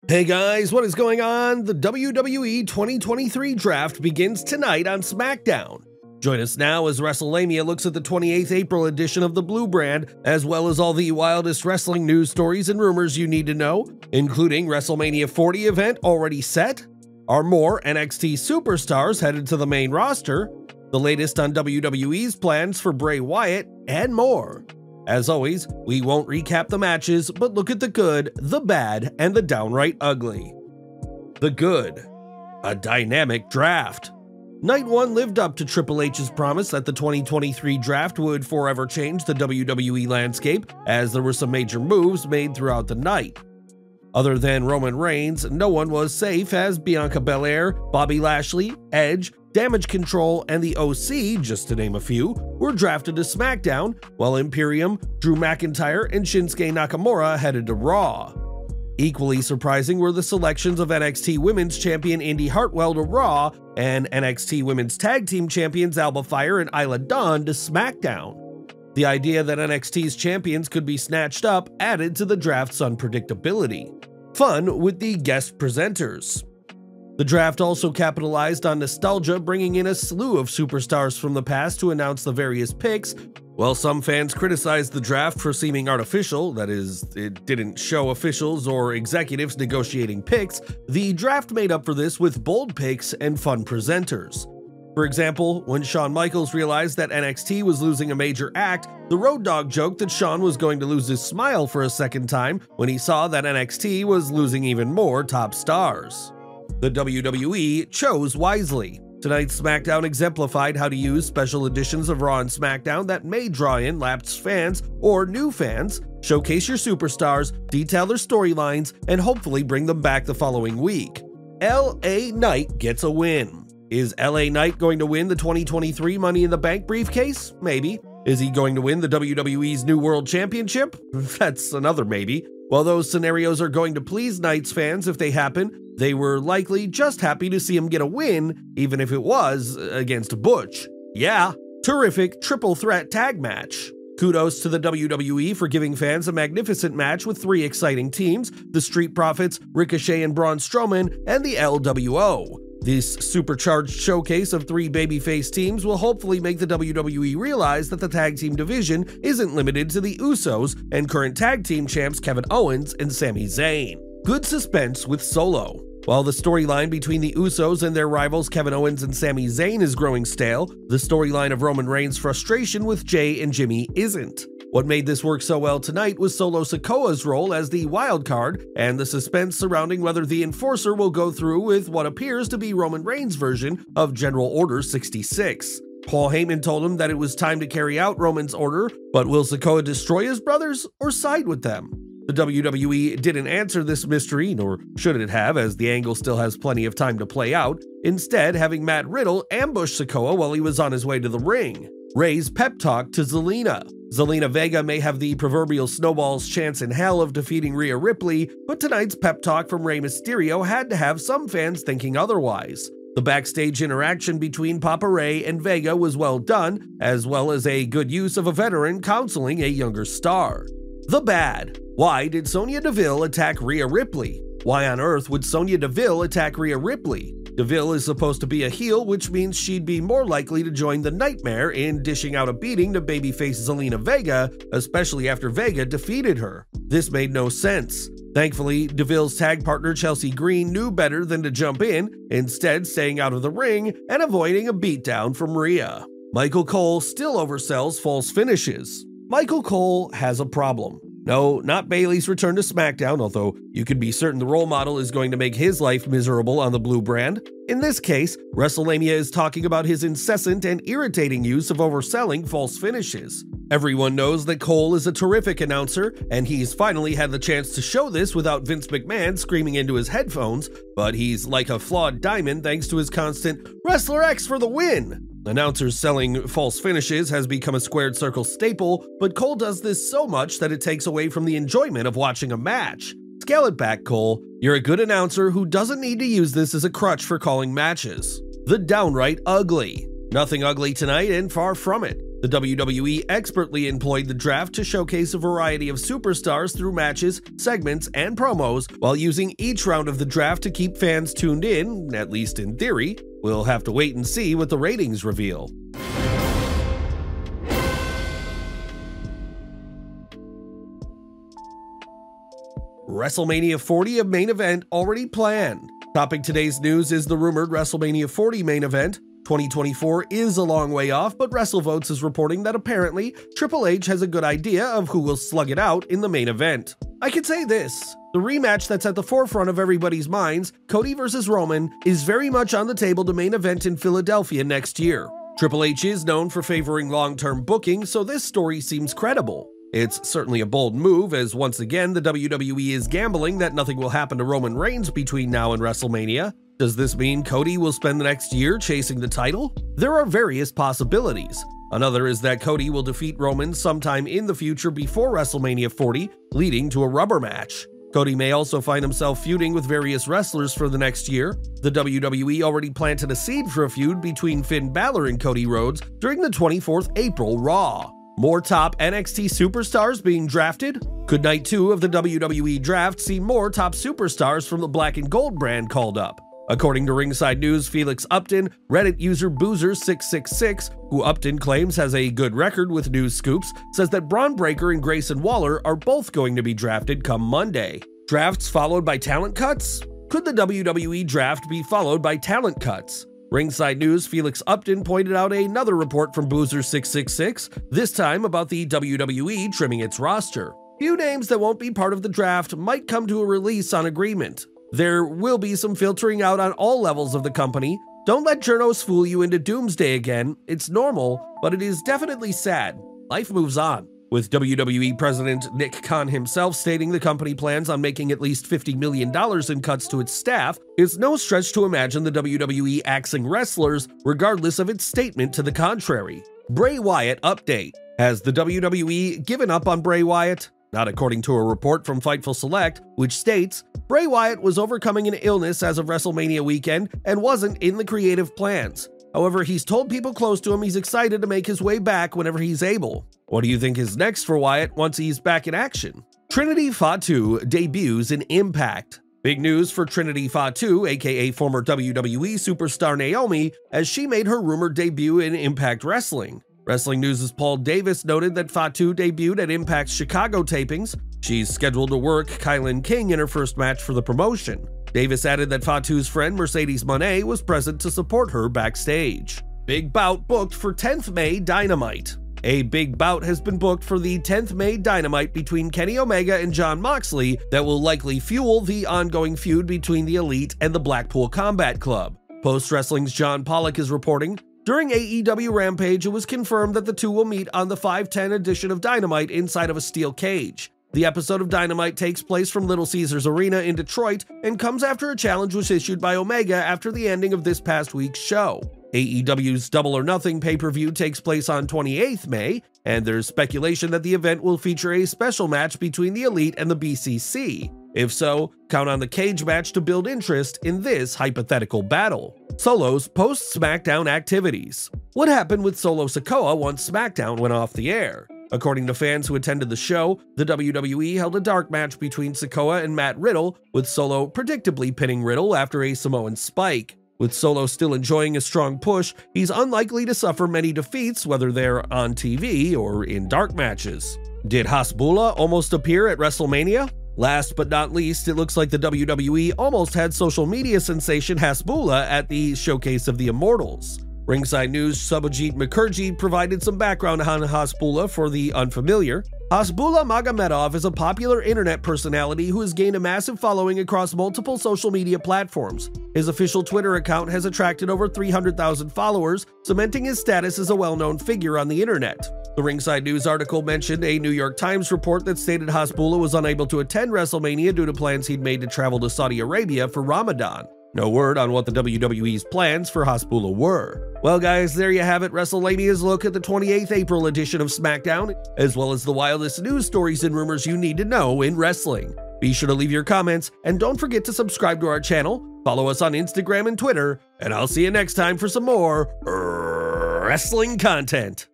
Hey guys, what is going on? The WWE 2023 draft begins tonight on SmackDown. Join us now as Wrestlelamia looks at the 28th April edition of the Blue brand, as well as all the wildest wrestling news stories and rumors you need to know, including WrestleMania 40 event already set, are more NXT superstars headed to the main roster, the latest on WWE's plans for Bray Wyatt, and more. As always, we won't recap the matches, but look at the good, the bad, and the downright ugly. The good. A dynamic draft. Night 1 lived up to Triple H's promise that the 2023 draft would forever change the WWE landscape, as there were some major moves made throughout the night. Other than Roman Reigns, no one was safe as Bianca Belair, Bobby Lashley, Edge, Damage Control, and the OC, just to name a few, were drafted to SmackDown, while Imperium, Drew McIntyre, and Shinsuke Nakamura headed to Raw. Equally surprising were the selections of NXT Women's Champion Indy Hartwell to Raw and NXT Women's Tag Team Champions Alba Fire and Isla Dawn to SmackDown. The idea that NXT's champions could be snatched up added to the draft's unpredictability. Fun with the guest presenters. The draft also capitalized on nostalgia, bringing in a slew of superstars from the past to announce the various picks. While some fans criticized the draft for seeming artificial, that is, it didn't show officials or executives negotiating picks, the draft made up for this with bold picks and fun presenters. For example, when Shawn Michaels realized that NXT was losing a major act, the Road Dogg joked that Shawn was going to lose his smile for a second time when he saw that NXT was losing even more top stars. The WWE chose wisely. Tonight's SmackDown exemplified how to use special editions of Raw and SmackDown that may draw in lapsed fans or new fans, showcase your superstars, detail their storylines, and hopefully bring them back the following week. LA Knight gets a win. Is LA Knight going to win the 2023 Money in the Bank briefcase? Maybe. Is he going to win the WWE's New World Championship? That's another maybe. While those scenarios are going to please Knight's fans if they happen, they were likely just happy to see him get a win, even if it was against Butch. Yeah, terrific triple threat tag match. Kudos to the WWE for giving fans a magnificent match with 3 exciting teams, the Street Profits, Ricochet and Braun Strowman, and the LWO. This supercharged showcase of 3 babyface teams will hopefully make the WWE realize that the tag team division isn't limited to the Usos and current tag team champs Kevin Owens and Sami Zayn. Good suspense with Solo. While the storyline between the Usos and their rivals Kevin Owens and Sami Zayn is growing stale, the storyline of Roman Reigns' frustration with Jay and Jimmy isn't. What made this work so well tonight was Solo Sikoa's role as the wild card and the suspense surrounding whether the Enforcer will go through with what appears to be Roman Reigns' version of General Order 66. Paul Heyman told him that it was time to carry out Roman's order, but will Sikoa destroy his brothers or side with them? The WWE didn't answer this mystery, nor should it have, as the angle still has plenty of time to play out, instead having Matt Riddle ambush Sikoa while he was on his way to the ring. Ray's pep talk to Zelina. Zelina Vega may have the proverbial snowball's chance in hell of defeating Rhea Ripley, but tonight's pep talk from Rey Mysterio had to have some fans thinking otherwise. The backstage interaction between Papa Ray and Vega was well done, as well as a good use of a veteran counseling a younger star. The bad. Why did Sonya Deville attack Rhea Ripley? Why on earth would Sonya Deville attack Rhea Ripley? Deville is supposed to be a heel, which means she'd be more likely to join the Nightmare in dishing out a beating to babyface Zelina Vega, especially after Vega defeated her. This made no sense. Thankfully, Deville's tag partner Chelsea Green knew better than to jump in, instead staying out of the ring and avoiding a beatdown from Rhea. Michael Cole still oversells false finishes. Michael Cole has a problem. No, not Bayley's return to SmackDown, although you could be certain the role model is going to make his life miserable on the Blue brand. In this case, Wrestlelamia is talking about his incessant and irritating use of overselling false finishes. Everyone knows that Cole is a terrific announcer, and he's finally had the chance to show this without Vince McMahon screaming into his headphones, but he's like a flawed diamond thanks to his constant "Wrestler X for the win!" Announcers selling false finishes has become a squared circle staple, but Cole does this so much that it takes away from the enjoyment of watching a match. Scale it back, Cole. You're a good announcer who doesn't need to use this as a crutch for calling matches. The downright ugly. Nothing ugly tonight and far from it. The WWE expertly employed the draft to showcase a variety of superstars through matches, segments, and promos, while using each round of the draft to keep fans tuned in, at least in theory. We'll have to wait and see what the ratings reveal. WrestleMania 40 of main event already planned. Topping today's news is the rumored WrestleMania 40 main event. 2024 is a long way off, but WrestleVotes is reporting that apparently Triple H has a good idea of who will slug it out in the main event. I could say this: the rematch that's at the forefront of everybody's minds, Cody versus Roman, is very much on the table to main event in Philadelphia next year. Triple H is known for favoring long-term booking, so this story seems credible. It's certainly a bold move, as once again the WWE is gambling that nothing will happen to Roman Reigns between now and WrestleMania. Does this mean Cody will spend the next year chasing the title? There are various possibilities. Another is that Cody will defeat Roman sometime in the future before WrestleMania 40, leading to a rubber match. Cody may also find himself feuding with various wrestlers for the next year. The WWE already planted a seed for a feud between Finn Balor and Cody Rhodes during the 24th April Raw. More top NXT superstars being drafted? Could Night 2 of the WWE Draft see more top superstars from the Black and Gold brand called up? According to Ringside News, Felix Upton, Reddit user Boozer666, who Upton claims has a good record with news scoops, says that Braun Breaker and Grayson Waller are both going to be drafted come Monday. Drafts followed by talent cuts? Could the WWE Draft be followed by talent cuts? Ringside News, Felix Upton pointed out another report from Boozer666, this time about the WWE trimming its roster. Few names that won't be part of the draft might come to a release on agreement. There will be some filtering out on all levels of the company. Don't let journos fool you into doomsday again. It's normal, but it is definitely sad. Life moves on. With WWE President Nick Khan himself stating the company plans on making at least $50 million in cuts to its staff, it's no stretch to imagine the WWE axing wrestlers, regardless of its statement to the contrary. Bray Wyatt update. Has the WWE given up on Bray Wyatt? Not according to a report from Fightful Select, which states, Bray Wyatt was overcoming an illness as of WrestleMania weekend and wasn't in the creative plans. However, he's told people close to him he's excited to make his way back whenever he's able. What do you think is next for Wyatt once he's back in action? Trinity Fatu debuts in Impact. Big news for Trinity Fatu, aka former WWE superstar Naomi, as she made her rumored debut in Impact Wrestling. Wrestling News' Paul Davis noted that Fatu debuted at Impact's Chicago tapings. She's scheduled to work Kylan King in her first match for the promotion. Davis added that Fatu's friend Mercedes Moné was present to support her backstage. Big bout booked for 10th May Dynamite. A big bout has been booked for the 10th May Dynamite between Kenny Omega and Jon Moxley that will likely fuel the ongoing feud between the Elite and the Blackpool Combat Club. Post Wrestling's John Pollock is reporting, during AEW Rampage, it was confirmed that the two will meet on the 510 edition of Dynamite inside of a steel cage. The episode of Dynamite takes place from Little Caesars Arena in Detroit and comes after a challenge was issued by Omega after the ending of this past week's show. AEW's Double or Nothing pay-per-view takes place on 28th May, and there's speculation that the event will feature a special match between the Elite and the BCC. If so, count on the cage match to build interest in this hypothetical battle. Solo's post-SmackDown activities. What happened with Solo Sikoa once SmackDown went off the air? According to fans who attended the show, the WWE held a dark match between Sikoa and Matt Riddle, with Solo predictably pinning Riddle after a Samoan spike. With Solo still enjoying a strong push, he's unlikely to suffer many defeats, whether they're on TV or in dark matches. Did Hasbulla almost appear at WrestleMania? Last but not least, it looks like the WWE almost had social media sensation Hasbulla at the Showcase of the Immortals. Ringside News' Subhajit Mukherjee provided some background on Hasbulla for the unfamiliar. Hasbulla Magomedov is a popular internet personality who has gained a massive following across multiple social media platforms. His official Twitter account has attracted over 300,000 followers, cementing his status as a well-known figure on the internet. The Ringside News article mentioned a New York Times report that stated Hasbulla was unable to attend WrestleMania due to plans he'd made to travel to Saudi Arabia for Ramadan. No word on what the WWE's plans for Hasbulla were. Well guys, there you have it, WrestleLamia's look at the 28th April edition of SmackDown, as well as the wildest news stories and rumors you need to know in wrestling. Be sure to leave your comments, and don't forget to subscribe to our channel, follow us on Instagram and Twitter, and I'll see you next time for some more wrestling content.